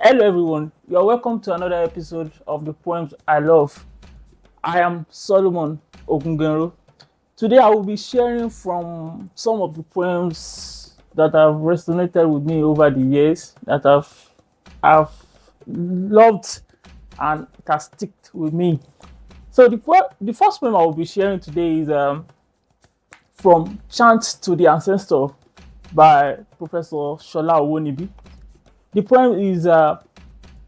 Hello, everyone. You are welcome to another episode of the Poems I Love. I am Solomon Ogungbenro. Today, I will be sharing from some of the poems that have resonated with me over the years, that I've loved and it has stuck with me. So, the first poem I will be sharing today is from Chant to the Ancestor by Professor Sola Owonibi. The poem is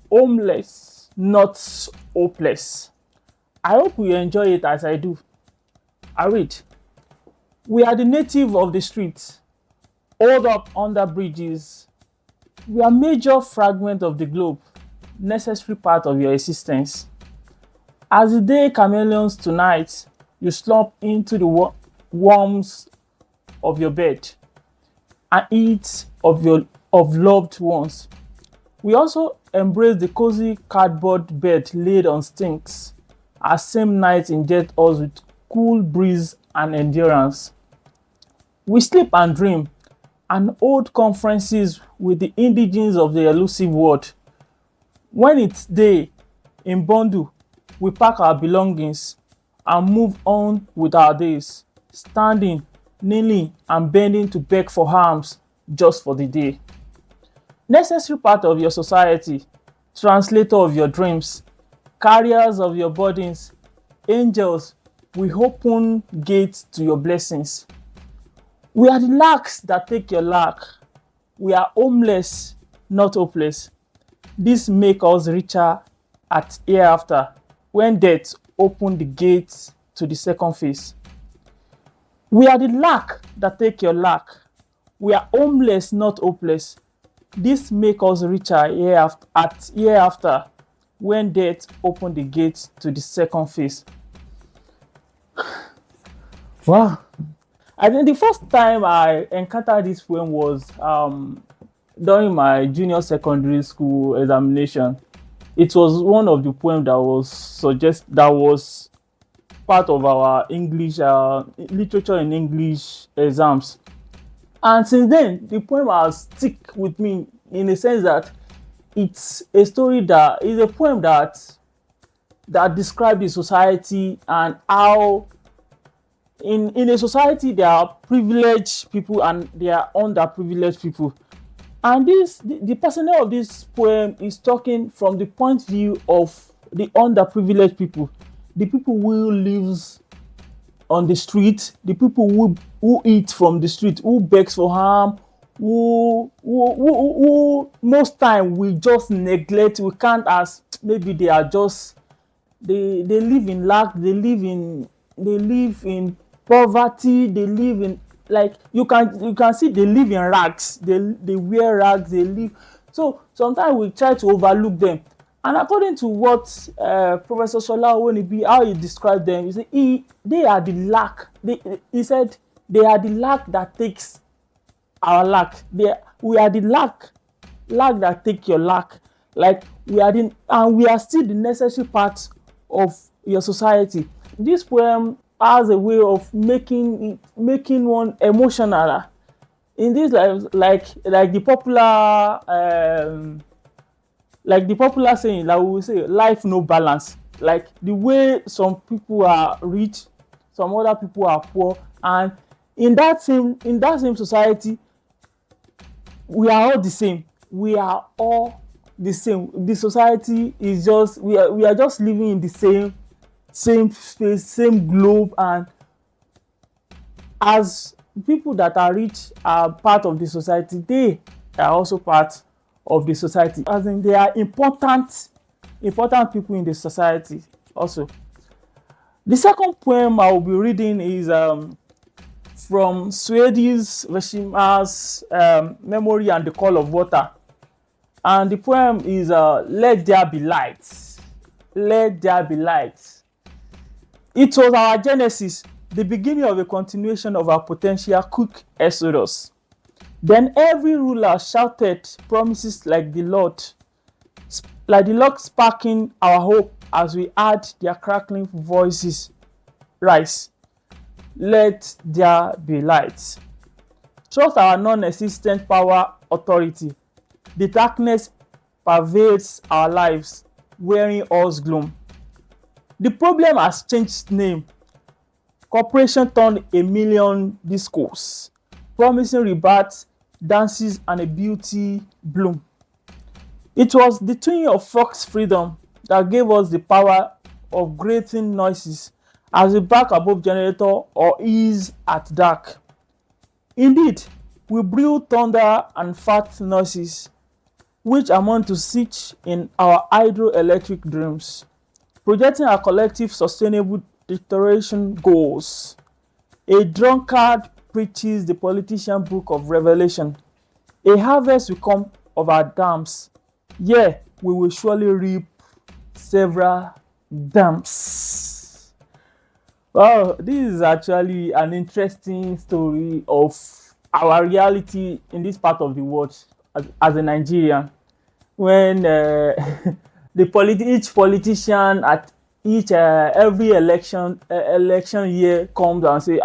homeless, not hopeless. I hope you enjoy it as I do. I read. We are the native of the streets, hold up under bridges. We are major fragment of the globe, necessary part of your existence. As the day chameleons tonight, you slump into the warmth of your bed and eat of loved ones. We also embrace the cozy cardboard bed laid on stinks, as same night inject us with cool breeze and endurance. We sleep and dream and hold conferences with the indigenes of the elusive world. When it's day, in bundle, we pack our belongings and move on with our days, standing, kneeling and bending to beg for alms just for the day. Necessary part of your society, translator of your dreams, carriers of your burdens, angels, we open gates to your blessings. We are the lacks that take your lack. We are homeless, not hopeless. This make us richer at hereafter when death open the gates to the second phase. We are the lack that take your lack. We are homeless, not hopeless. This make us richer hereafter when death open the gates to the second phase. Wow. I think the first time I encountered this poem was during my junior secondary school examination. It was one of the poems that was part of our English literature in English exams. And since then, the poem has stick with me in a sense that it's a story that is a poem that describes the society and how in a society there are privileged people and there are underprivileged people. And the personnel of this poem is talking from the point of view of the underprivileged people, the people who lives on the street, the people who eat from the street, who begs for harm, who most time we just neglect. We can't ask. Maybe they are just they live in lack. They live in poverty. They live in, like, you can see they live in rags. They wear rags. They live. So sometimes we try to overlook them. And according to what Professor Sola Owonibi, how he described them, he said they are the lack. He said they are the lack that takes our lack. We are the lack that take your lack. Like, we are still the necessary part of your society. This poem has a way of making one emotional. In this life, like the popular saying that we will say, life no balance. Like the way some people are rich, some other people are poor, and in that same society, we are all the same. We are all the same. The society is just, we are just living in the same space, same globe. And as people that are rich are part of the society, they are also part of the society, as in they are important people in the society also. The second poem I will be reading is from Swedish Vershima's Memory and the Call of Water. And the poem is Let There Be Light. Let there be light. It was our genesis, the beginning of a continuation of our potential quick exodus. Then every ruler shouted promises like the Lord sparking our hope as we heard their crackling voices rise. Let there be light. Trust our non-existent power authority. The darkness pervades our lives, wearing us gloom. The problem has changed name. Corporation turned a million discourse, promising rebirth, dances, and a beauty bloom. It was the twin of Fox Freedom that gave us the power of grating noises as we back above generator or ease at dark. Indeed, we brew thunder and fat noises, which amount to siege in our hydroelectric dreams, projecting our collective sustainable deterioration goals. A drunkard preaches the politician book of Revelation. A harvest will come of our dams. Yeah, we will surely reap several dams. Wow, this is actually an interesting story of our reality in this part of the world as a Nigerian. When each politician at each every election year comes and say,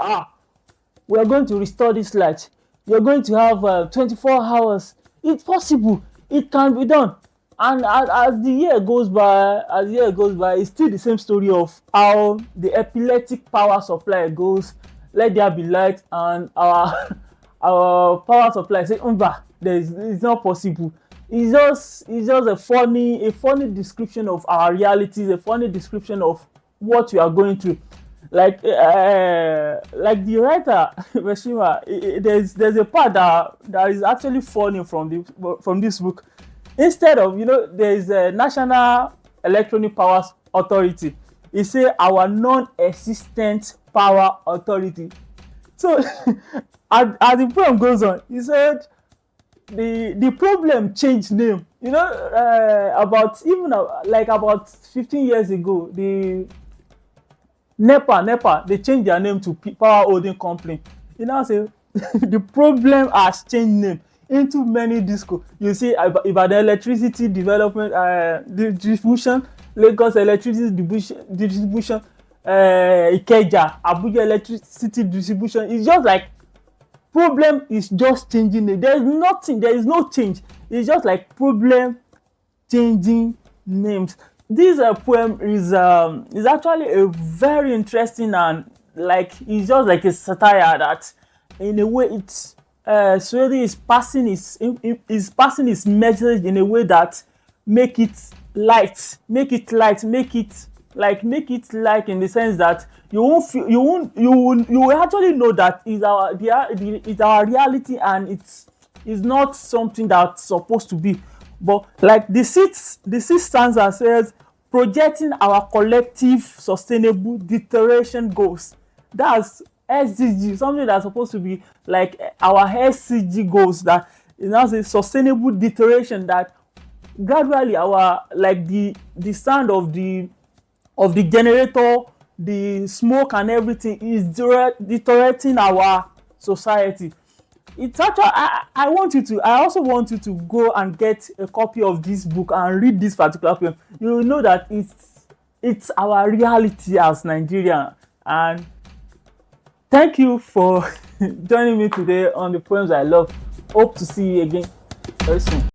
we are going to restore this light. You're going to have 24 hours. It's possible. It can be done. And as the year goes by, it's still the same story of how the epileptic power supply goes. Let there be light, and our our power supply say, it's not possible. It's just a funny description of our realities, a funny description of what we are going through. Like the writer Vershima, there's a part that is actually funny from this book. Instead of, there's a National Electronic Powers Authority. He say our non-existent power authority. So as the poem goes on, he said the problem changed name. About 15 years ago, the NEPA, they changed their name to Power Holding Company. Say the problem has changed name into many disco. You see, Ibadan electricity development, distribution, Lagos electricity distribution, Ikeja, Abuja electricity distribution. It's just like problem is just changing name. There is no change. It's just like problem changing names. This poem is actually a very interesting, and it's just like a satire that in a way it's Swedi is passing his message in a way that make it light, make it light in the sense that you will actually know that it's our reality, and it's not something that's supposed to be. But like the sixth stanza says, projecting our collective sustainable deterioration goals. That's SDG, something that's supposed to be like our SCG goals, that is now a sustainable deterioration, that gradually our the sound of the generator, the smoke and everything is deteriorating our society. It's actually I also want you to go and get a copy of this book and read this particular poem. You will know that it's our reality as Nigerian. And thank you for joining me today on the Poems I Love. Hope to see you again very soon.